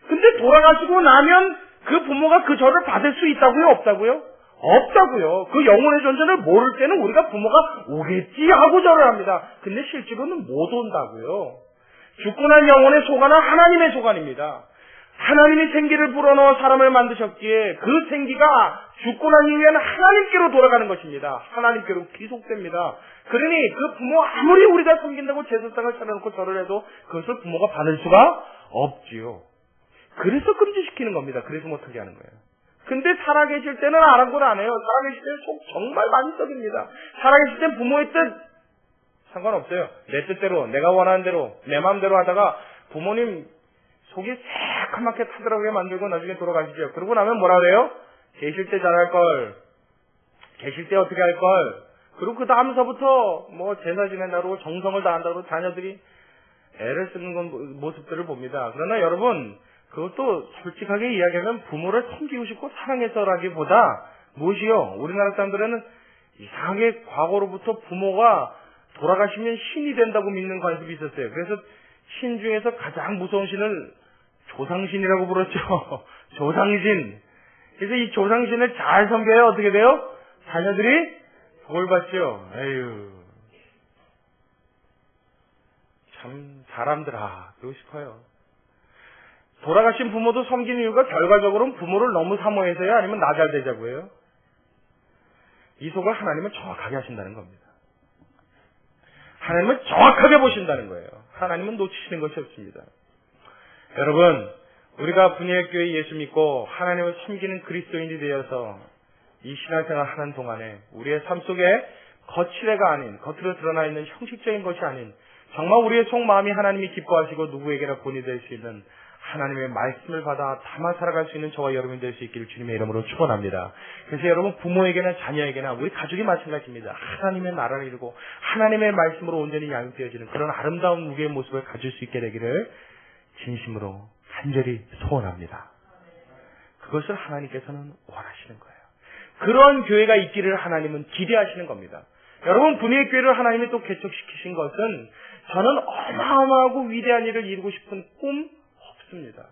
근데 돌아가시고 나면 그 부모가 그 절을 받을 수 있다고요? 없다고요? 없다고요. 그 영혼의 존재를 모를 때는 우리가 부모가 오겠지 하고 절을 합니다. 근데 실제로는 못 온다고요. 죽고 난 영혼의 소관은 하나님의 소관입니다. 하나님이 생기를 불어넣어 사람을 만드셨기에 그 생기가 죽고 난 이후에는 하나님께로 돌아가는 것입니다. 하나님께로 귀속됩니다. 그러니 그 부모 아무리 우리가 섬긴다고 제사상을 차려놓고 절을 해도 그것을 부모가 받을 수가 없지요. 그래서 금지시키는 겁니다. 그래서 못하게 하는 거예요. 근데 살아계실 때는 아랑곳 안 해요. 살아계실 때는 속 정말 많이 썩입니다. 살아계실 때 부모의 뜻 상관없어요. 내 뜻대로 내가 원하는 대로 내 마음대로 하다가 부모님 속이 새카맣게 타들어가게 만들고 나중에 돌아가시죠. 그러고 나면 뭐라 그래요? 계실 때 잘할 걸, 계실 때 어떻게 할 걸. 그리고 그 다음서부터 뭐 제사 지낸다고 정성을 다한다고 자녀들이 애를 쓰는 모습들을 봅니다. 그러나 여러분 그것도 솔직하게 이야기하면 부모를 섬기고 싶고 사랑해서라기보다 무엇이요? 우리나라 사람들은 이상하게 과거로부터 부모가 돌아가시면 신이 된다고 믿는 관습이 있었어요. 그래서 신 중에서 가장 무서운 신을 조상신이라고 부르죠. 조상신. 그래서 이 조상신을 잘 섬겨야 어떻게 돼요? 자녀들이 복을 받죠. 에휴. 참 사람들아 그러고 싶어요. 돌아가신 부모도 섬기는 이유가 결과적으로는 부모를 너무 사모해서요? 아니면 나 잘 되자고요? 이 속을 하나님은 정확하게 하신다는 겁니다. 하나님은 정확하게 보신다는 거예요. 하나님은 놓치시는 것이 없습니다. 여러분, 우리가 분야교회 예수 믿고 하나님을 섬기는 그리스도인이 되어서 이 신앙생활 하는 동안에 우리의 삶 속에 거칠애가 아닌, 겉으로 드러나 있는 형식적인 것이 아닌 정말 우리의 속마음이 하나님이 기뻐하시고 누구에게나 본이 될 수 있는 하나님의 말씀을 받아 담아 살아갈 수 있는 저와 여러분이 될 수 있기를 주님의 이름으로 축원합니다. 그래서 여러분 부모에게나 자녀에게나 우리 가족이 마찬가지입니다. 하나님의 나라를 이루고 하나님의 말씀으로 온전히 양육되어지는 그런 아름다운 우리의 모습을 가질 수 있게 되기를 진심으로 간절히 소원합니다. 그것을 하나님께서는 원하시는 거예요. 그런 교회가 있기를 하나님은 기대하시는 겁니다. 여러분 분의 교회를 하나님이 또 개척시키신 것은 저는 어마어마하고 위대한 일을 이루고 싶은 꿈 없습니다.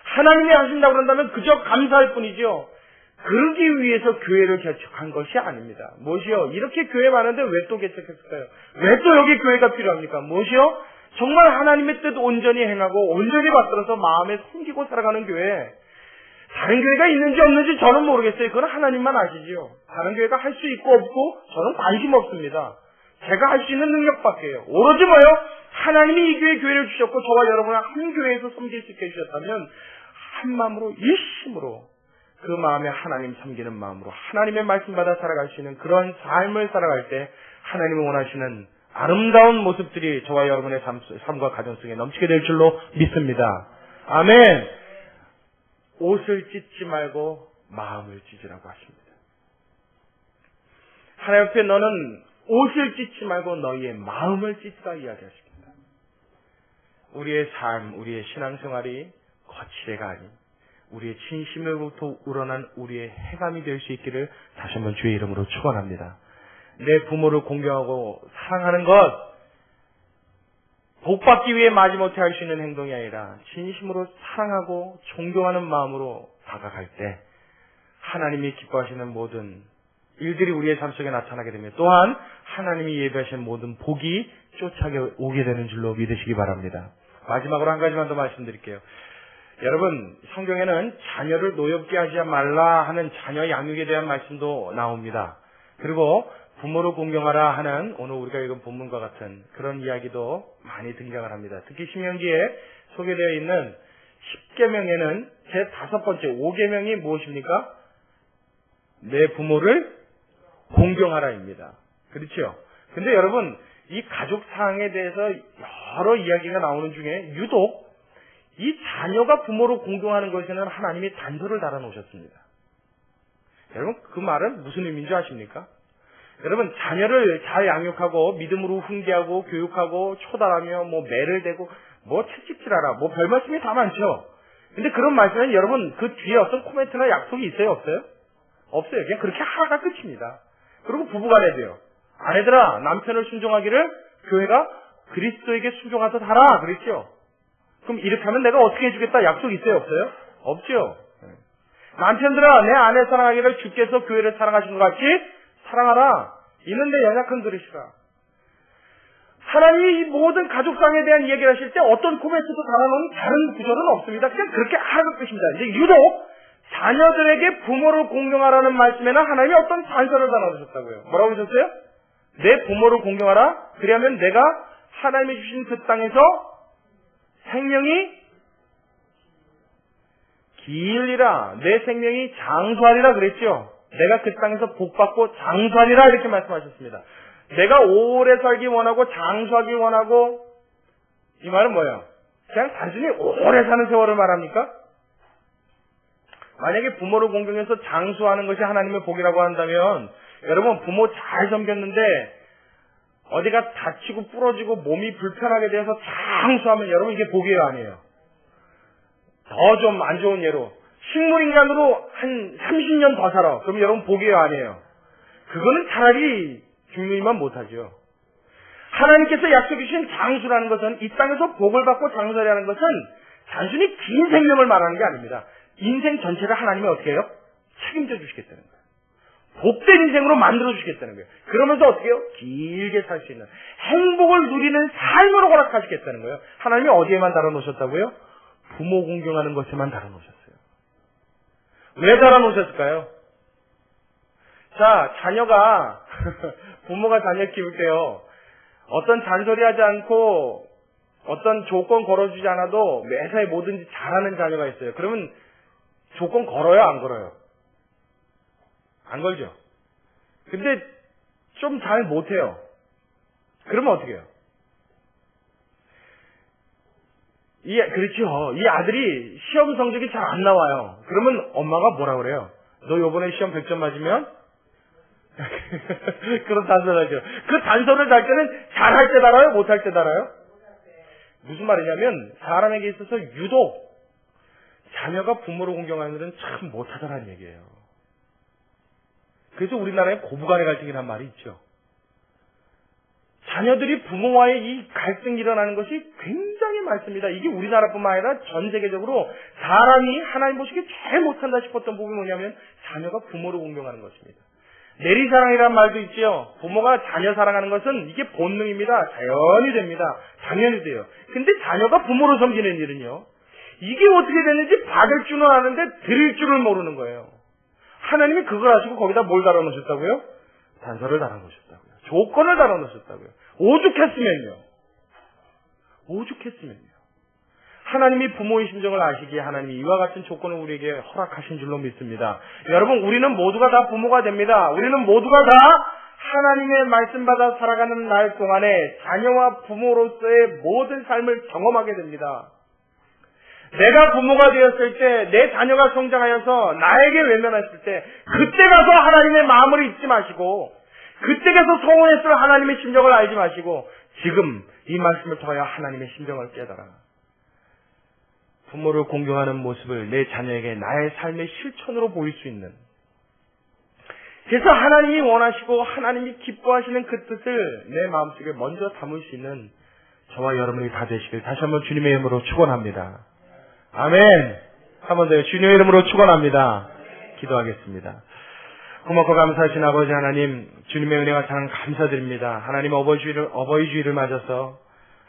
하나님이 하신다고 그런다면 그저 감사할 뿐이죠. 그러기 위해서 교회를 개척한 것이 아닙니다. 무엇이요? 이렇게 교회 많은데 왜 또 개척했을까요? 왜 또 여기 교회가 필요합니까? 무엇이요? 정말 하나님의 뜻 온전히 행하고 온전히 받들어서 마음에 숨기고 살아가는 교회. 다른 교회가 있는지 없는지 저는 모르겠어요. 그건 하나님만 아시지요. 다른 교회가 할 수 있고 없고 저는 관심 없습니다. 제가 할 수 있는 능력밖에요. 오로지 뭐요? 하나님이 이 교회에 교회를 주셨고 저와 여러분을 한 교회에서 섬길 수 있게 해주셨다면 한 마음으로 일심으로 그 마음에 하나님 섬기는 마음으로 하나님의 말씀 받아 살아갈 수 있는 그런 삶을 살아갈 때 하나님이 원하시는 아름다운 모습들이 저와 여러분의 삶과 가정 속에 넘치게 될 줄로 믿습니다. 아멘. 옷을 찢지 말고 마음을 찢으라고 하십니다. 하나님 앞에 너는 옷을 찢지 말고 너희의 마음을 찢으라 이야기하십니다. 우리의 삶, 우리의 신앙생활이 거칠애가 아닌 우리의 진심으로부터 우러난 우리의 해감이 될 수 있기를 다시 한번 주의 이름으로 축원합니다. 내 부모를 공경하고 사랑하는 것, 복받기 위해 마지못해 할 수 있는 행동이 아니라 진심으로 사랑하고 존경하는 마음으로 다가갈 때 하나님이 기뻐하시는 모든 일들이 우리의 삶 속에 나타나게 되며 또한 하나님이 예배하시는 모든 복이 쫓아오게 되는 줄로 믿으시기 바랍니다. 마지막으로 한 가지만 더 말씀드릴게요. 여러분, 성경에는 자녀를 노엽게 하지 말라 하는 자녀 양육에 대한 말씀도 나옵니다. 그리고 부모를 공경하라 하는 오늘 우리가 읽은 본문과 같은 그런 이야기도 많이 등장을 합니다. 특히 신명기에 소개되어 있는 10계명에는 제 5번째 5계명이 무엇입니까? 내 부모를 공경하라입니다. 그렇죠? 근데 여러분, 이 가족 사항에 대해서 여러 이야기가 나오는 중에 유독 이 자녀가 부모를 공경하는 것에는 하나님이 단서를 달아놓으셨습니다. 여러분, 그 말은 무슨 의미인지 아십니까? 여러분, 자녀를 잘 양육하고 믿음으로 훈계하고 교육하고 초달하며 매를 대고 채찍질하라 별 말씀이 다 많죠. 근데 그런 말씀은 여러분 그 뒤에 어떤 코멘트나 약속이 있어요? 없어요? 없어요. 그냥 그렇게 하라가 끝입니다. 그리고 부부간에도요. 아내들아, 남편을 순종하기를 교회가 그리스도에게 순종하듯 하라 그랬죠. 그럼 이렇게 하면 내가 어떻게 해주겠다 약속 있어요? 없어요? 없죠. 남편들아, 내 아내 사랑하기를 주께서 교회를 사랑하신 것 같이 사랑하라. 이는 내 연약한 그릇이라. 하나님이 이 모든 가족상에 대한 이야기를 하실 때 어떤 코멘트도 달아놓은 다른 구절은 없습니다. 그냥 그렇게 하라는 뜻입니다. 이제 유독 자녀들에게 부모를 공경하라는 말씀에는 하나님이 어떤 단서를 달아주셨다고요. 뭐라고 하셨어요? 내 부모를 공경하라. 그리하면 내가 하나님이 주신 그 땅에서 생명이 길리라. 내 생명이 장수하리라 그랬죠. 내가 그 땅에서 복받고 장수하리라 이렇게 말씀하셨습니다. 내가 오래 살기 원하고 장수하기 원하고, 이 말은 뭐예요? 그냥 단순히 오래 사는 세월을 말합니까? 만약에 부모를 공경해서 장수하는 것이 하나님의 복이라고 한다면 여러분, 부모 잘 섬겼는데 어디가 다치고 부러지고 몸이 불편하게 돼서 장수하면 여러분 이게 복이에요, 아니에요? 더 좀 안 좋은 예로 식물인간으로 한 30년 더 살아. 그럼 여러분 복이에요, 아니에요? 그거는 차라리 죽느니만 못하죠. 하나님께서 약속해 주신 장수라는 것은, 이 땅에서 복을 받고 장수하려는 것은 단순히 긴 생명을 말하는 게 아닙니다. 인생 전체를 하나님이 어떻게 해요? 책임져 주시겠다는 거예요. 복된 인생으로 만들어 주시겠다는 거예요. 그러면서 어떻게 해요? 길게 살 수 있는 행복을 누리는 삶으로 허락하시겠다는 거예요. 하나님이 어디에만 달아놓으셨다고요? 부모 공경하는 것에만 달아놓으셨어요. 왜 달아놓으셨을까요? 자, 자녀가 부모가 자녀 키울 때요, 어떤 잔소리 하지 않고 어떤 조건 걸어주지 않아도 매사에 뭐든지 잘하는 자녀가 있어요. 그러면 조건 걸어요, 안 걸어요? 안 걸죠. 근데 좀 잘 못해요. 그러면 어떻게 해요? 그렇죠. 이 아들이 시험 성적이 잘 안 나와요. 그러면 엄마가 뭐라 그래요? 너 요번에 시험 100점 맞으면? 그런 단서를 하죠. 그 단서를 달 때는 잘할 때 달아요? 못할 때 달아요? 무슨 말이냐면 사람에게 있어서 유독 자녀가 부모를 공경하는 일은 참 못하다라는 얘기예요. 그래서 우리나라에 고부간의 갈등이라는 말이 있죠. 자녀들이 부모와의 이 갈등이 일어나는 것이 굉장히 많습니다. 이게 우리나라뿐만 아니라 전 세계적으로 사람이 하나님 보시기에 제일 못한다 싶었던 부분이 뭐냐면 자녀가 부모를 공경하는 것입니다. 내리사랑이라는 말도 있죠. 부모가 자녀 사랑하는 것은 이게 본능입니다. 자연히 됩니다. 당연히 돼요. 근데 자녀가 부모를 섬기는 일은요, 이게 어떻게 되는지 받을 줄은 아는데 드릴 줄을 모르는 거예요. 하나님이 그걸 하시고 거기다 뭘 달아놓으셨다고요? 단서를 달아놓으셨다고요. 조건을 달아놓으셨다고요. 오죽했으면요. 하나님이 부모의 심정을 아시기에 하나님이 이와 같은 조건을 우리에게 허락하신 줄로 믿습니다. 여러분, 우리는 모두가 다 부모가 됩니다. 우리는 모두가 다 하나님의 말씀 받아 살아가는 날 동안에 자녀와 부모로서의 모든 삶을 경험하게 됩니다. 내가 부모가 되었을 때, 내 자녀가 성장하여서 나에게 외면했을 때, 그때 가서 하나님의 마음을 잊지 마시고, 그때 가서 서운했을 하나님의 심정을 알지 마시고, 지금 이 말씀을 통하여 하나님의 심정을 깨달아 부모를 공경하는 모습을 내 자녀에게 나의 삶의 실천으로 보일 수 있는, 그래서 하나님이 원하시고 하나님이 기뻐하시는 그 뜻을 내 마음속에 먼저 담을 수 있는 저와 여러분이 다 되시길 다시 한번 주님의 이름으로 축원합니다. 아멘. 한 번 더 주님의 이름으로 축원합니다. 기도하겠습니다. 고맙고 감사하신 아버지 하나님, 주님의 은혜가 참 감사드립니다. 하나님 어버이 주일을 맞아서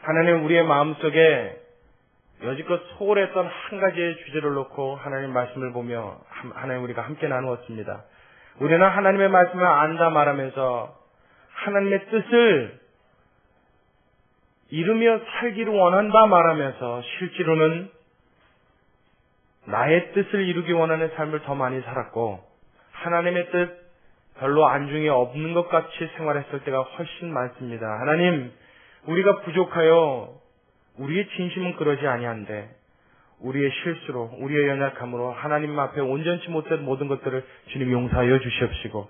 하나님 우리의 마음속에 여지껏 소홀했던 한 가지의 주제를 놓고 하나님 말씀을 보며 하나님 우리가 함께 나누었습니다. 우리는 하나님의 말씀을 안다 말하면서 하나님의 뜻을 이루며 살기를 원한다 말하면서 실제로는 나의 뜻을 이루기 원하는 삶을 더 많이 살았고 하나님의 뜻 별로 안중에 없는 것 같이 생활했을 때가 훨씬 많습니다. 하나님, 우리가 부족하여 우리의 진심은 그러지 아니한데 우리의 실수로 우리의 연약함으로 하나님 앞에 온전치 못한 모든 것들을 주님 용서하여 주시옵시고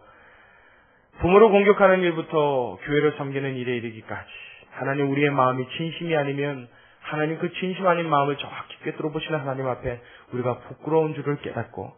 부모를 공격하는 일부터 교회를 섬기는 일에 이르기까지 하나님 우리의 마음이 진심이 아니면 하나님 그 진심 아닌 마음을 정확히 꿰뚫어 보시는 하나님 앞에 우리가 부끄러운 줄을 깨닫고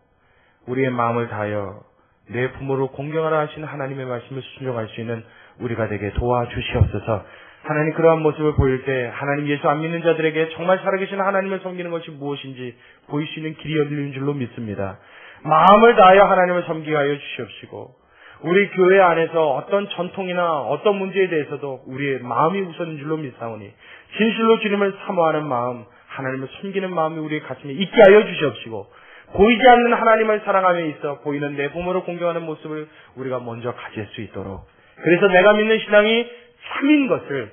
우리의 마음을 다하여 내 부모를 공경하라 하시는 하나님의 말씀을 순종할 수 있는 우리가 되게 도와주시옵소서. 하나님 그러한 모습을 보일 때 하나님 예수 안 믿는 자들에게 정말 살아계신 하나님을 섬기는 것이 무엇인지 보일 수 있는 길이 열리는 줄로 믿습니다. 마음을 다하여 하나님을 섬기게 하여 주시옵시고 우리 교회 안에서 어떤 전통이나 어떤 문제에 대해서도 우리의 마음이 우선인 줄로 믿사오니 진실로 주님을 사모하는 마음, 하나님을 섬기는 마음이 우리의 가슴에 있게 하여 주시옵시고 보이지 않는 하나님을 사랑함에 있어 보이는 내 부모를 공경하는 모습을 우리가 먼저 가질 수 있도록, 그래서 내가 믿는 신앙이 참인 것을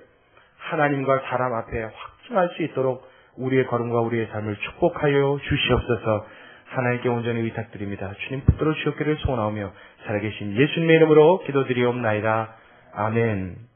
하나님과 사람 앞에 확증할 수 있도록 우리의 걸음과 우리의 삶을 축복하여 주시옵소서. 하나님께 온전히 의탁드립니다. 주님 붙들어 주셨기를 소원하오며 살아계신 예수님의 이름으로 기도드리옵나이다. 아멘.